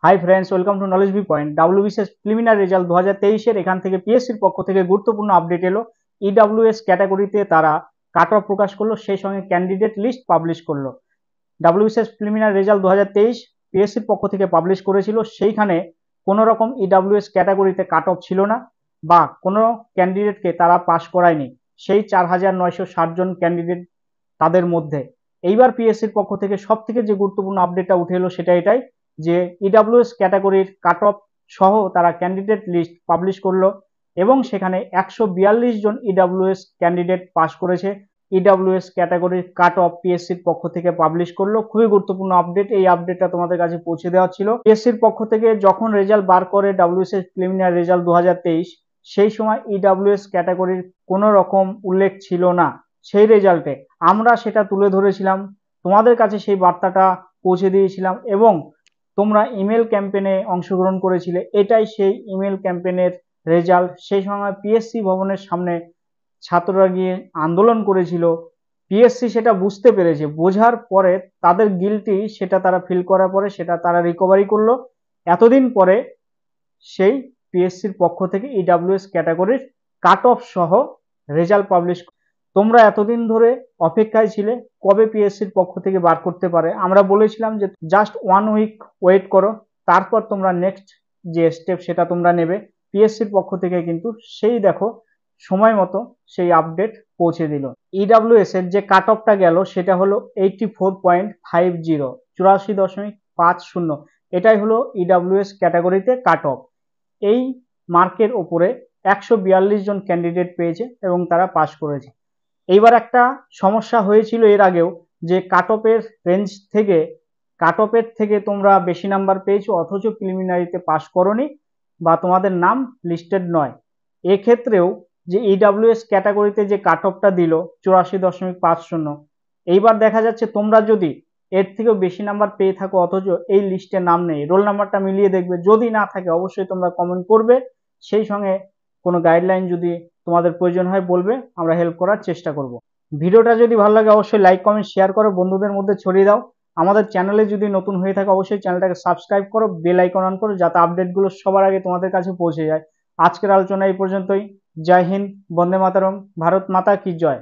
High friends, welcome to knowledge V point. WBCS preliminary result 2023-এর এখান থেকে পিএসসির পক্ষ থেকে গুরুত্বপূর্ণ আপডেট এলো। ইডব্লিউএস ক্যাটাগরিতে তারা কাট অফ প্রকাশ করলো, সেই সঙ্গে ক্যান্ডিডেট লিস্ট পাবলিশ করলো। ডাব্লিউবিসিএস প্রিলিমিনারি রেজাল্ট 2023 পিএসসির পক্ষ থেকে পাবলিশ করেছিল, সেইখানে কোনো রকম ইডব্লিউএস ক্যাটাগরিতে কাট অফ ছিল না বা কোনো ক্যান্ডিডেটকে তারা পাস করায়নি। সেই 4,960 জন ক্যান্ডিডেট তাদের মধ্যে এইবার পিএসসির পক্ষ থেকে সব থেকে যে গুরুত্বপূর্ণ আপডেটটা উঠে এলো সেটা এটাই যে ইডব্লিউএস ক্যাটাগরির কাট অফ সহ তারা ক্যান্ডিডেট লিস্ট পাবলিশ করলো এবং সেখানে 142 জন ইডব্লিউএস ক্যান্ডিডেট পাস করেছে। ইডব্লিউএস ক্যাটাগরির কাট অফ পিএসসির পক্ষ থেকে পাবলিশ করলো। খুবই গুরুত্বপূর্ণ আপডেট, এই আপডেটটা তোমাদের কাছে পৌঁছে দেওয়া ছিল। পিএসসির পক্ষ থেকে যখন রেজাল্ট বার করে ডাব্লিউবিসিএস প্রিলিমিনারি রেজাল্ট 2023, সেই সময় ইডব্লিউএস ক্যাটাগরির কোনো রকম উল্লেখ ছিল না সেই রেজাল্টে। আমরা সেটা তুলে ধরেছিলাম, তোমাদের কাছে সেই বার্তাটা পৌঁছে দিয়েছিলাম এবং তোমরা ইমেল ক্যাম্পেইনে অংশগ্রহণ করেছিলে। এটাই সেই ইমেল ক্যাম্পেইনের রেজাল্ট। সেই সময় পিএসসি ভবনের সামনে ছাত্ররা গিয়ে আন্দোলন করেছিল। পিএসসি সেটা বুঝতে পেরেছে, বোঝার পরে তাদের গিলটি সেটা তারা ফিল করার পরে সেটা তারা রিকভারি করলো। এতদিন পরে সেই পিএসসির পক্ষ থেকে ইডব্লিউএস ক্যাটাগরির কাট অফ সহ রেজাল্ট পাবলিশ। তোমরা এতদিন ধরে অপেক্ষায় ছিলে কবে পিএসসির পক্ষ থেকে বার করতে পারে। আমরা বলেছিলাম যে জাস্ট 1 উইক ওয়েট করো, তারপর তোমরা নেক্সট যে স্টেপ সেটা তোমরা নেবে। পিএসসির পক্ষ থেকে কিন্তু সেই দেখো সময় মতো সেই আপডেট পৌঁছে দিল। ইডব্লিউএস এর যে কাট অফটা গেল সেটা হলো 84.50, 84.50। এটাই হলো ইডব্লিউএস ক্যাটাগরিতে কাট অফ। এই মার্কের ওপরে 142 জন ক্যান্ডিডেট পেয়েছে এবং তারা পাস করেছে। এইবার একটা সমস্যা হয়েছিল এর আগেও যে কাট অফের রেঞ্জ থেকে তোমরা বেশি নাম্বার পেয়েছো অথচ প্রিলিমিনারিতে পাস করোনি বা তোমাদের নাম লিস্টেড নয়। এক্ষেত্রেও যে ইডব্লিউএস ক্যাটাগরিতে যে কাট অফটা দিল 84.50, এইবার দেখা যাচ্ছে তোমরা যদি এর থেকেও বেশি নাম্বার পেয়ে থাকো অথচ এই লিস্টে নাম নেই, রোল নাম্বারটা মিলিয়ে দেখবে, যদি না থাকে অবশ্যই তোমরা কমেন্ট করবে। সেই সঙ্গে কোনো গাইডলাইন যদি তোমাদের প্রয়োজন হয় বলবে, আমরা হেল্প করার চেষ্টা করব। ভিডিওটা যদি ভালো লাগে অবশ্যই লাইক কমেন্ট শেয়ার করো, বন্ধুদের মধ্যে ছড়িয়ে দাও। আমাদের চ্যানেলে যদি নতুন হয়ে থাকে অবশ্যই চ্যানেলটাকে সাবস্ক্রাইব করো, বেল আইকন অন করো যাতে আপডেটগুলো সবার আগে তোমাদের কাছে পৌঁছে যায়। আজকের আলোচনা এই পর্যন্তই। জয় হিন্দ, বন্দে মাতরম, ভারত মাতা কি জয়।